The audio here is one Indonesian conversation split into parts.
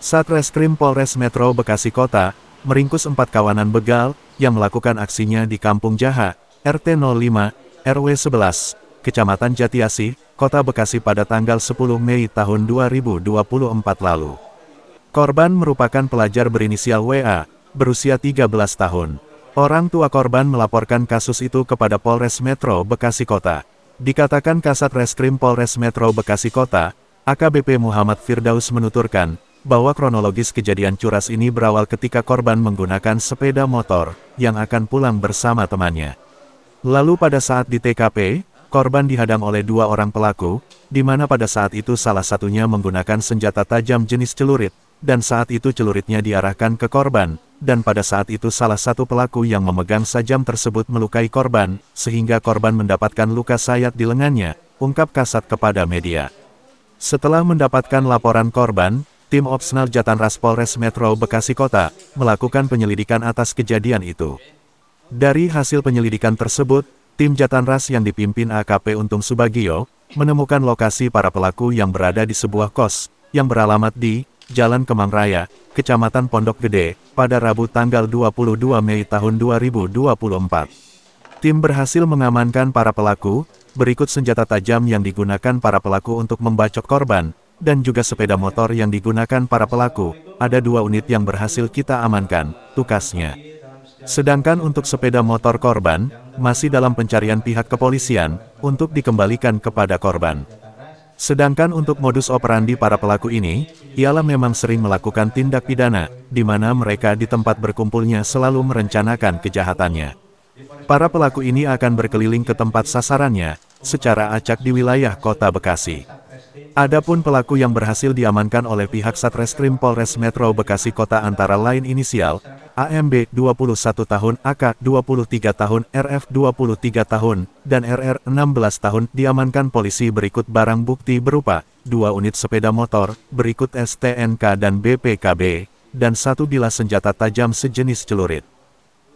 Satreskrim Polres Metro Bekasi Kota meringkus 4 kawanan begal yang melakukan aksinya di Kampung Jaha, RT 05, RW 11, Kecamatan Jatiasih, Kota Bekasi pada tanggal 10 Mei tahun 2024 lalu. Korban merupakan pelajar berinisial WA, berusia 13 tahun. Orang tua korban melaporkan kasus itu kepada Polres Metro Bekasi Kota. Dikatakan Kasat Reskrim Polres Metro Bekasi Kota, AKBP Muhammad Firdaus menuturkan, bahwa kronologis kejadian curas ini berawal ketika korban menggunakan sepeda motor, yang akan pulang bersama temannya. Lalu pada saat di TKP, korban dihadang oleh 2 orang pelaku, di mana pada saat itu salah satunya menggunakan senjata tajam jenis celurit, dan saat itu celuritnya diarahkan ke korban, dan pada saat itu salah satu pelaku yang memegang sajam tersebut melukai korban, sehingga korban mendapatkan luka sayat di lengannya, ungkap Kasat kepada media. Setelah mendapatkan laporan korban, tim Opsnal Jatanras Polres Metro Bekasi Kota melakukan penyelidikan atas kejadian itu. Dari hasil penyelidikan tersebut, tim Jatanras yang dipimpin AKP Untung Subagio menemukan lokasi para pelaku yang berada di sebuah kos yang beralamat di Jalan Kemang Raya, Kecamatan Pondok Gede, pada Rabu tanggal 22 Mei tahun 2024. Tim berhasil mengamankan para pelaku, berikut senjata tajam yang digunakan para pelaku untuk membacok korban, dan juga sepeda motor yang digunakan para pelaku. Ada 2 unit yang berhasil kita amankan, tukasnya. Sedangkan untuk sepeda motor korban, masih dalam pencarian pihak kepolisian, untuk dikembalikan kepada korban. Sedangkan untuk modus operandi para pelaku ini, ialah memang sering melakukan tindak pidana, di mana mereka di tempat berkumpulnya selalu merencanakan kejahatannya. Para pelaku ini akan berkeliling ke tempat sasarannya, secara acak di wilayah Kota Bekasi. Adapun pelaku yang berhasil diamankan oleh pihak Satreskrim Polres Metro Bekasi Kota antara lain inisial, AMB 21 tahun, AK 23 tahun, RF 23 tahun, dan RR 16 tahun diamankan polisi berikut barang bukti berupa 2 unit sepeda motor, berikut STNK dan BPKB, dan 1 bilah senjata tajam sejenis celurit.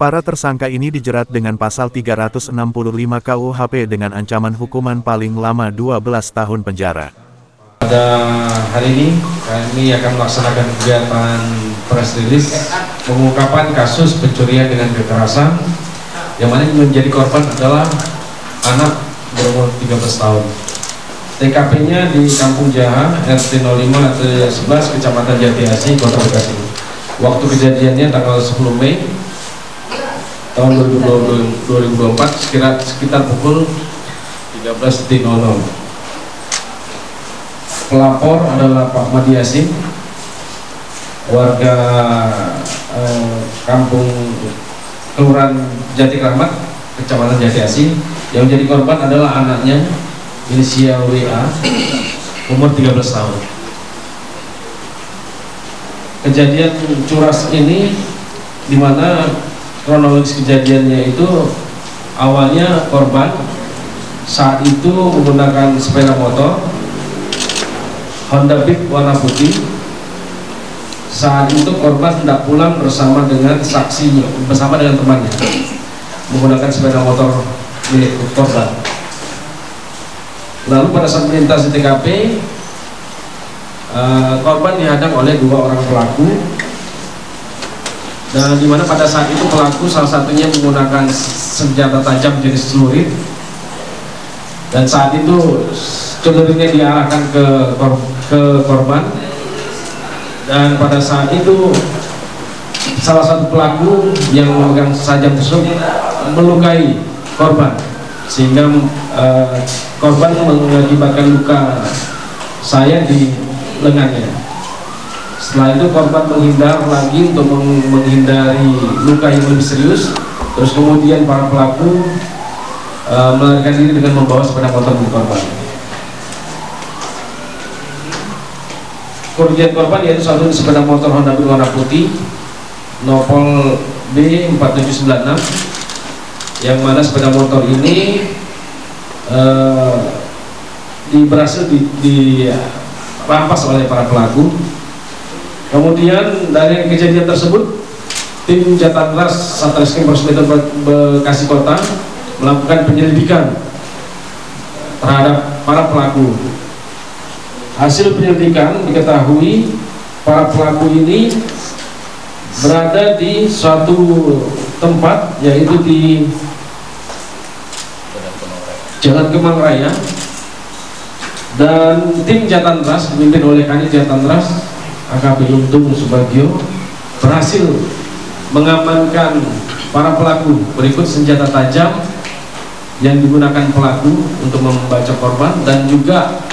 Para tersangka ini dijerat dengan pasal 365 KUHP dengan ancaman hukuman paling lama 12 tahun penjara. Pada hari ini, kami akan melaksanakan kegiatan press release pengungkapan kasus pencurian dengan kekerasan, yang mana menjadi korban adalah anak berumur 13 tahun. TKP-nya di Kampung Jaha, RT 05, RT 11, Kecamatan Jatiasih, Kota Bekasi. Waktu kejadiannya tanggal 10 Mei tahun 2024, sekitar pukul 13.00. Pelapor adalah Pak Madi Yasin, warga Kampung Kelurahan Jati Kramat, Kecamatan Jatiasih. Yang menjadi korban adalah anaknya, inisial WA, umur 13 tahun. Kejadian curas ini, di mana kronologis kejadiannya itu awalnya korban saat itu menggunakan sepeda motor Honda Beat warna putih. Saat itu korban hendak pulang bersama dengan saksinya, bersama dengan temannya, menggunakan sepeda motor milik korban. Lalu pada saat melintas di TKP, korban dihadang oleh 2 orang pelaku, dan dimana pada saat itu pelaku salah satunya menggunakan senjata tajam jenis celurit, dan saat itu celuritnya diarahkan ke korban, dan pada saat itu salah satu pelaku yang memegang sajam tersebut melukai korban, sehingga korban mengakibatkan luka sayat di lengannya. Setelah itu korban menghindar lagi untuk menghindari luka yang lebih serius. Terus kemudian para pelaku melarikan diri dengan membawa sepeda motor milik korban. Kerugian korban yaitu 1 sepeda motor Honda Beat warna putih Nopol B4796, yang mana sepeda motor ini berhasil dirampas oleh para pelaku. Kemudian dari kejadian tersebut, tim Jatanras Satreskrim Polres Metro Bekasi Kota melakukan penyelidikan terhadap para pelaku. Hasil penyelidikan diketahui para pelaku ini berada di suatu tempat, yaitu di Jalan Kemang Raya, dan tim Jatantras dipimpin oleh Kanit Jatantras AKP Untung Subagio berhasil mengamankan para pelaku berikut senjata tajam yang digunakan pelaku untuk membacok korban, dan juga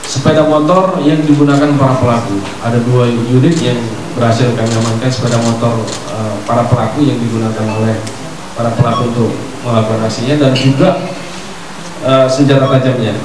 sepeda motor yang digunakan para pelaku. Ada 2 unit yang berhasil kami amankan, sepeda motor para pelaku yang digunakan oleh para pelaku untuk melakukan aksinya, dan juga senjata tajamnya.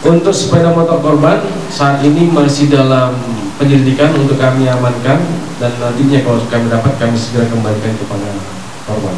Untuk sepeda motor korban saat ini masih dalam penyelidikan untuk kami amankan, dan nantinya kalau kami dapat kami segera kembalikan kepada korban.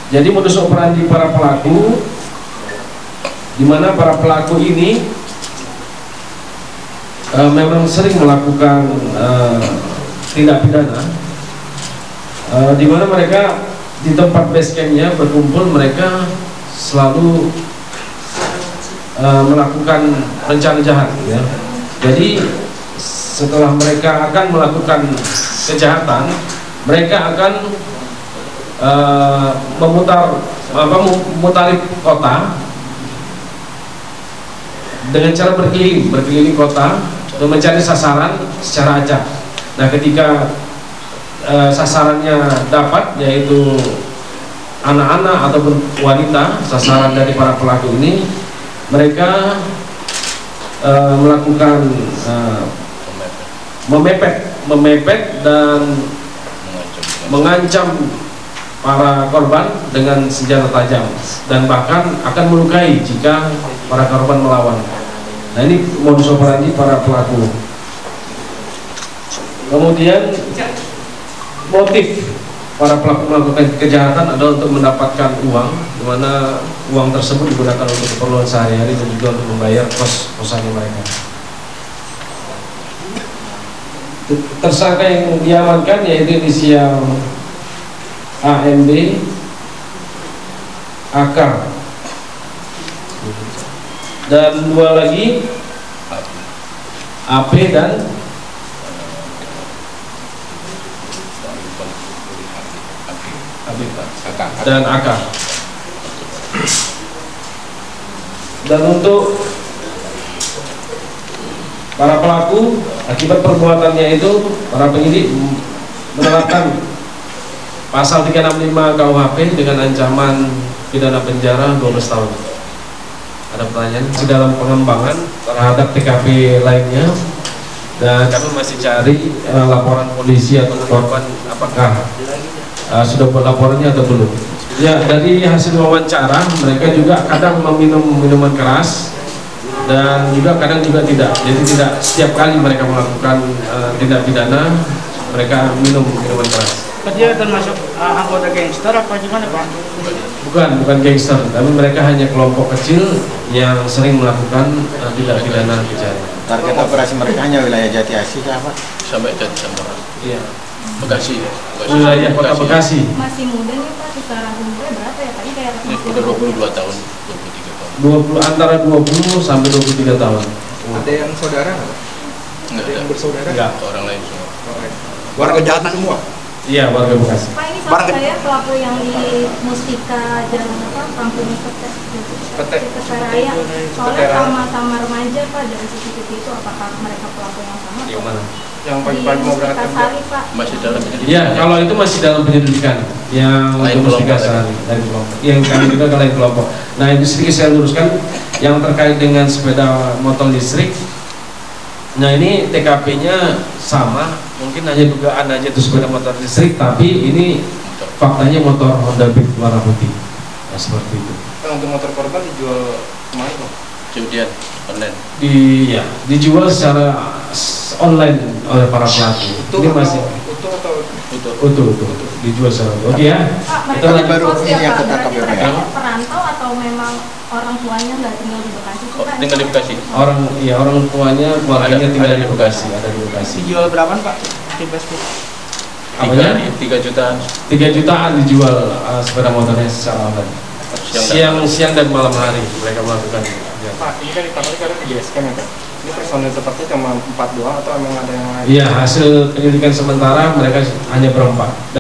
Jadi modus operandi para pelaku, di mana para pelaku ini memang sering melakukan tindak pidana, di mana mereka di tempat base campnya berkumpul, mereka selalu melakukan rencana jahat, ya. Jadi setelah mereka akan melakukan kejahatan, mereka akan memutari kota dengan cara berkeliling kota untuk mencari sasaran secara acak. Nah, ketika sasarannya dapat, yaitu anak-anak ataupun wanita, sasaran dari para pelaku ini, mereka melakukan memepet dan mengancam para korban dengan senjata tajam, dan bahkan akan melukai jika para korban melawan. Nah, ini modus operandi para pelaku. Kemudian motif para pelaku melakukan kejahatan adalah untuk mendapatkan uang, di mana uang tersebut digunakan untuk keperluan sehari-hari dan juga untuk membayar kos-kosannya mereka. Tersangka yang diamankan yaitu inisial AMB, AK, dan 2 lagi AP dan AK. Dan untuk para pelaku, akibat perbuatannya itu, para penyidik menerapkan pasal 365 KUHP dengan ancaman pidana penjara 12 tahun. Ada pertanyaan? Masih dalam pengembangan terhadap TKP lainnya, dan kami masih cari laporan polisi atau korban apakah sudah buat laporannya atau belum. Ya, dari hasil wawancara mereka juga kadang meminum minuman keras, dan juga kadang juga tidak. Jadi tidak setiap kali mereka melakukan tindak pidana mereka minum minuman keras. Dia termasuk anggota gangster apa gimana, Pak? Bukan gangster, tapi mereka hanya kelompok kecil yang sering melakukan tindak pidana kejahatan. Target operasi mereka hanya wilayah Jati Asih apa? Sampai Jati Sampurna. Iya. Bekasi. Wilayah Kota Bekasi. Masih muda nih Pak, kisaran umurnya berapa ya Pak? Ini kayak Ini udah 22 tahun, 23 tahun. Antara 20 sampai 23 tahun. Ada yang saudara nggak? Enggak Ada yang ada. bersaudara? Enggak. Orang lain semua. Warga Jateng semua? Iya, warga Bekasi. Pak, ini sama saya pelaku yang di Mustika Jalan apa? Kampung Petek. Raya. Soalnya sama-sama remaja Pak, dari CCTV itu apakah mereka pelaku yang sama? Yang mana? Yang Di pagi-pagi mau berangkat Mustika kerja? Sari Pak. Masih dalam penyelidikan. Iya, kalau itu masih dalam penyelidikan yang Lain untuk kelompok Mustika lain kelompok. Yang kami juga ke lain kelompok. Nah, itu sedikit saya luruskan yang terkait dengan sepeda motor listrik. Nah, ini TKP-nya sama, mungkin hanya dugaan aja itu sepeda motor listrik, tapi ini faktanya motor Honda Beat warna putih. Nah, seperti itu. Kan untuk motor korban dijual kemana, Pak? Kemudian online. Dijual secara online oleh para pelaku. Ini masih utuh atau Utuh. utuh dijual secara oke ya. Pak, Itu mereka lagi baru kos ini ya yang Pak, ketangkap berarti ya, mereka Pak? perantau atau memang orang tuanya nggak tinggal di Bekasi sih, Pak? Tinggal di Bekasi. Orang tuanya keluarganya Ada- tinggal ada di di Bekasi, ada di Bekasi. Dijual berapaan, Pak? Di Facebook. Apanya? 3 juta 3 jutaan dijual sepeda motornya secara online. Siang dan malam hari mereka melakukan. Pak, ini kan ditangkap karena PJSK ya, Pak. Ini personil tetapnya cuma 4 doang atau emang ada yang lain? Iya, hasil penyelidikan sementara mereka hanya berempat.